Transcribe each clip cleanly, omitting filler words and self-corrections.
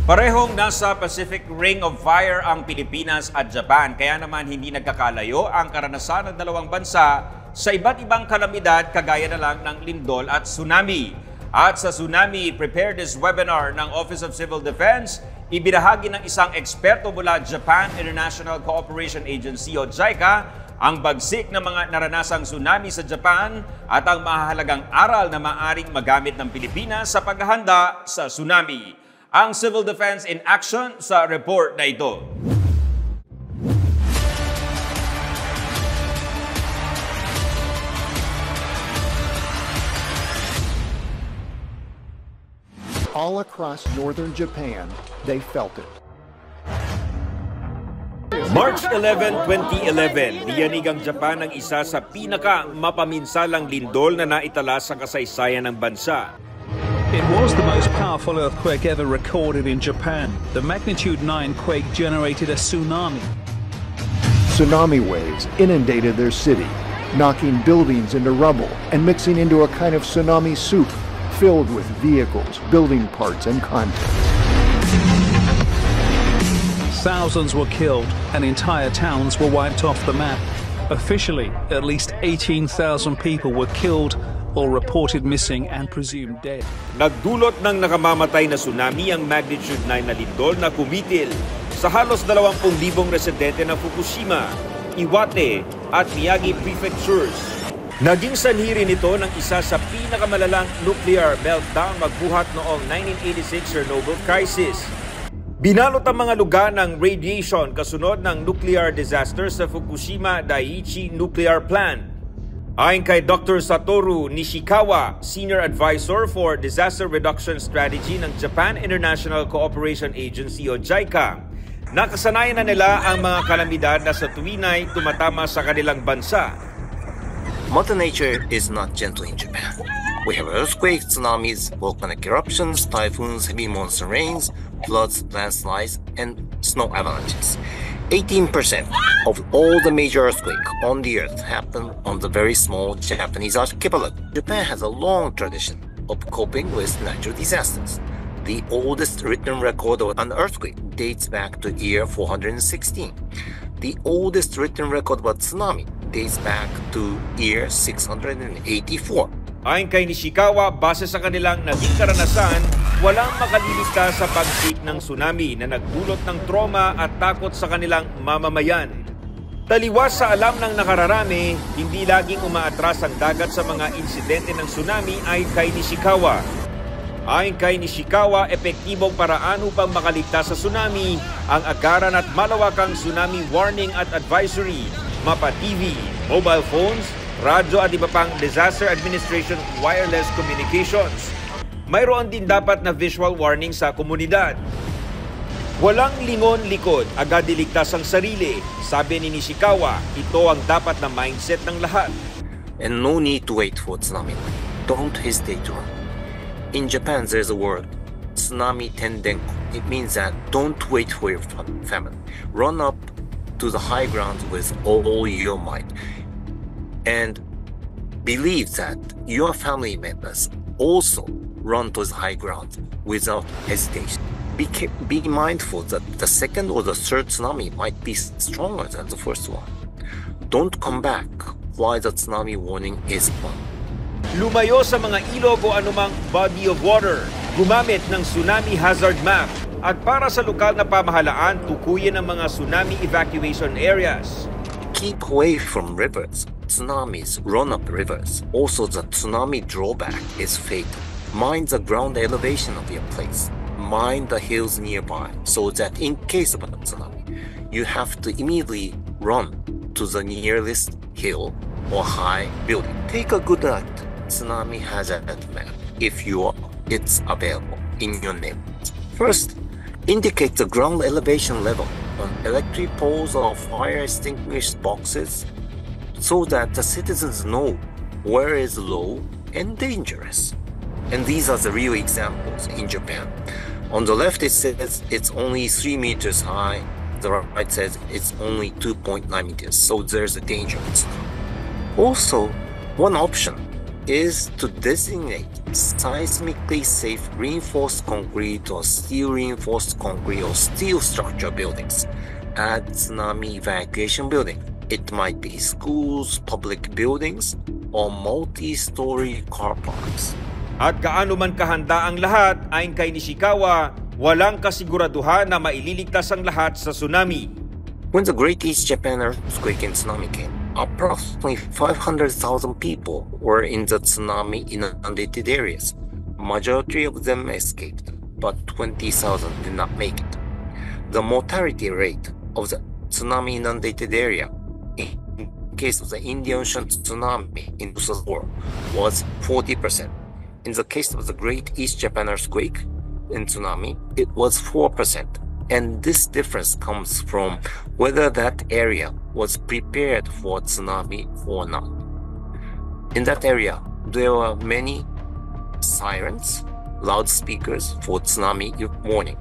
Parehong nasa Pacific Ring of Fire ang Pilipinas at Japan, kaya naman hindi nagkakalayo ang karanasan ng dalawang bansa sa iba't ibang kalamidad kagaya na lang ng lindol at tsunami. At sa Tsunami Preparedness Webinar ng Office of Civil Defense, ibinahagi ng isang eksperto mula Japan International Cooperation Agency o JICA ang bagsik ng mga naranasang tsunami sa Japan at ang mahalagang aral na maaring magamit ng Pilipinas sa paghahanda sa tsunami. Ang Civil Defense in Action sa report na ito. All across northern Japan, they felt it. March 11, 2011, niyanig ang Japan ang isa sa pinaka-mapaminsalang lindol na naitala sa kasaysayan ng bansa. It was the most powerful earthquake ever recorded in Japan. The magnitude 9 quake generated a tsunami. Tsunami waves inundated their city, knocking buildings into rubble and mixing into a kind of tsunami soup filled with vehicles, building parts, and contents. Thousands were killed and entire towns were wiped off the map. Officially, at least 18,000 people were killed or reported missing and presumed dead. Nagdulot ng nakamamatay na tsunami ang magnitude 9 na lindol na kumitil sa halos 20,000 residente ng Fukushima, Iwate at Miyagi prefectures. Naging sanhi rin ito ng isa sa pinakamalalang nuclear meltdown magbuhat noong 1986 Chernobyl crisis. Binalot ang mga lugar ng radiation kasunod ng nuclear disaster sa Fukushima Daiichi Nuclear Plant. Ayon kay Dr. Satoru Nishikawa, Senior Advisor for Disaster Reduction Strategy ng Japan International Cooperation Agency o JICA, nakasanayan na nila ang mga kalamidad na sa tuwin ay tumatama sa kanilang bansa. Mother Nature is not gentle in Japan. We have earthquakes, tsunamis, volcanic eruptions, typhoons, heavy monsoon rains, floods, landslides, and snow avalanches. 18% of all the major earthquakes on the earth happen on the very small Japanese archipelago. Japan has a long tradition of coping with natural disasters. The oldest written record of an earthquake dates back to year 416. The oldest written record of a tsunami dates back to year 684. Ayon kay Nishikawa, base sa kanilang naging karanasan, walang makaliligtas sa pagsik ng tsunami na nagdulot ng trauma at takot sa kanilang mamamayan. Taliwas sa alam ng nakararami, hindi laging umaatras ang dagat sa mga insidente ng tsunami ay kay Nishikawa. Ayon kay Nishikawa, epektibong paraan upang makaligtas sa tsunami ang agaran at malawakang tsunami warning at advisory, mapa TV, mobile phones, radyo at iba pang Disaster Administration wireless communications. Mayroon din dapat na visual warning sa komunidad. Walang lingon-likod, agad iligtas ang sarili. Sabi ni Nishikawa, ito ang dapat na mindset ng lahat. And no need to wait for tsunami. Don't hesitate to run. In Japan, there's a word, tsunami tendenko. It means that don't wait for your family. Run up to the high ground with all your might. And believe that your family members also run to the high ground without hesitation. Be mindful that the second or the third tsunami might be stronger than the first one. Don't come back while the tsunami warning is on. Lumayo sa mga ilog o anumang body of water. Gumamit ng tsunami hazard map. At para sa lokal na pamahalaan, tukuyin ang mga tsunami evacuation areas. Keep away from rivers. Tsunamis run up rivers. Also, the tsunami drawback is fatal. Mind the ground elevation of your place. Mind the hills nearby, so that in case of a tsunami, you have to immediately run to the nearest hill or high building. Take a good look at tsunami hazard map if it's available in your neighborhood. First, indicate the ground elevation level on electric poles or fire extinguisher boxes so that the citizens know where is low and dangerous. And these are the real examples in Japan. On the left it says it's only 3 meters high, the right says it's only 2.9 meters, so there's a danger. Also, one option is to designate seismically safe reinforced concrete or steel reinforced concrete or steel structure buildings as tsunami evacuation building. It might be schools, public buildings, or multi-story car parks. At gaano man kahanda ang lahat, ayon kay Nishikawa, walang kasiguraduhan na maililigtas ang lahat sa tsunami. When the Great East Japan Earthquake and tsunami came, approximately 500,000 people were in the tsunami inundated areas. Majority of them escaped, but 20,000 did not make it. The mortality rate of the tsunami inundated area in case of the Indian Ocean tsunami in 2004 was 40%. In the case of the Great East Japan Earthquake and tsunami, it was 4%. And this difference comes from whether that area was prepared for tsunami or not. In that area, there were many sirens, loudspeakers for tsunami warning.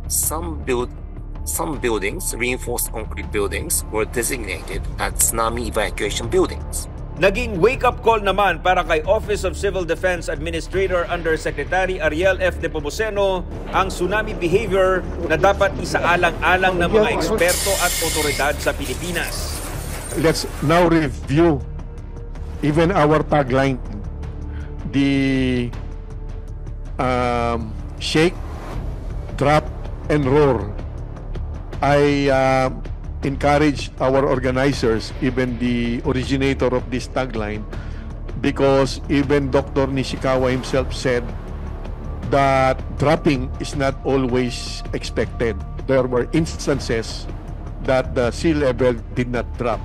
Some buildings, reinforced concrete buildings, were designated as tsunami evacuation buildings. Naging wake-up call naman para kay Office of Civil Defense Administrator Undersecretary Ariel F. Nepomuceno ang tsunami behavior na dapat isaalang-alang ng mga eksperto at otoridad sa Pilipinas. Let's now review even our tagline, the shake, drop, and roar. I encourage our organizers, even the originator of this tagline, because even Dr. Nishikawa himself said that dropping is not always expected. There were instances that the sea level did not drop,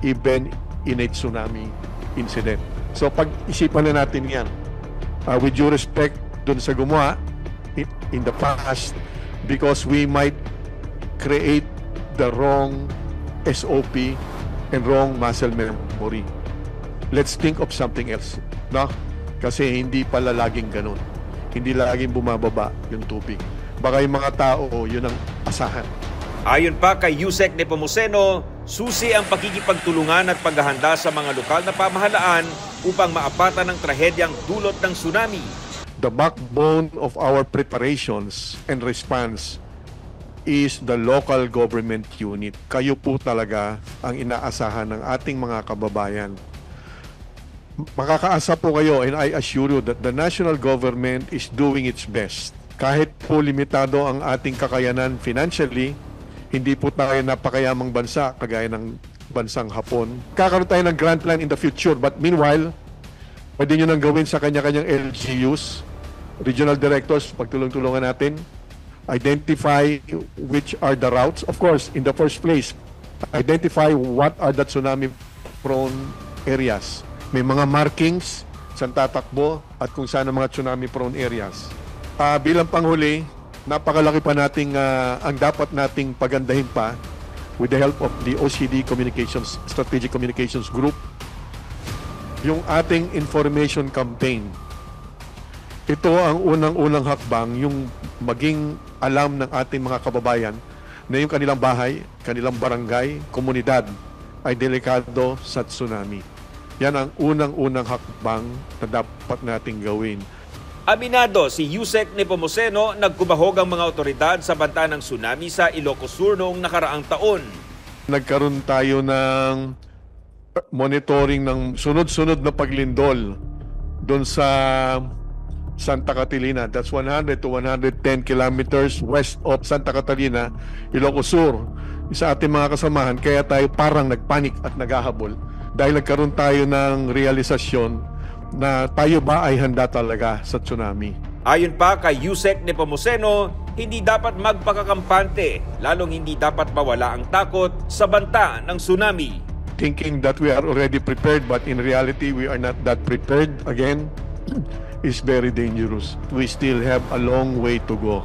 even in a tsunami incident. So pag-isipan na natin yan. With due respect dun sa gumawa in the past, because we might create the wrong SOP and wrong muscle memory. Let's think of something else, no? Kasi hindi pala laging ganun. Hindi laging bumababa yung tubig. Baka yung mga tao, yun ang asahan. Ayon pa kay Yusek Nepomuceno, susi ang pakikipagtulungan at paghahanda sa mga lokal na pamahalaan upang maapatan ng trahedyang dulot ng tsunami. The backbone of our preparations and response is the local government unit. Kayo po talaga ang inaasahan ng ating mga kababayan. Makakaasa po kayo, and I assure you that the national government is doing its best. Kahit po limitado ang ating kakayanan financially, hindi po tayo napakayamang bansa kagaya ng bansang Hapon. Kakaroon tayo ng grant plan in the future, but meanwhile, pwede nyo nang gawin sa kanya-kanyang LGUs, regional directors, pagtulong-tulungan natin, identify which are the routes. Of course, in the first place, identify what are the tsunami-prone areas. May mga markings saan tatakbo at kung saan ang mga tsunami-prone areas. Bilang panghuli, napakalaki pa nating ang dapat nating pagandahin pa with the help of the OCD Communications, Strategic Communications Group, yung ating information campaign. Ito ang unang-unang hakbang, yung maging alam ng ating mga kababayan na yung kanilang bahay, kanilang barangay, komunidad ay delikado sa tsunami. Yan ang unang-unang hakbang na dapat nating gawin. Aminado si Yusek Nepomuceno, nagkumahog ang mga otoridad sa banta ng tsunami sa Ilocos Sur noong nakaraang taon. Nagkaroon tayo ng monitoring ng sunod-sunod na paglindol doon sa Santa Catalina. That's 100 to 110 kilometers west of Santa Catalina, Ilocos Sur. Sa ating mga kasamahan, kaya tayo parang nagpanik at naghahabol dahil nagkaroon tayo ng realisasyon na tayo ba ay handa talaga sa tsunami. Ayon pa kay Yusek Nepomuceno, hindi dapat magpakakampante, lalong hindi dapat mawala ang takot sa banta ng tsunami. Thinking that we are already prepared, but in reality we are not that prepared, again, is very dangerous. We still have a long way to go.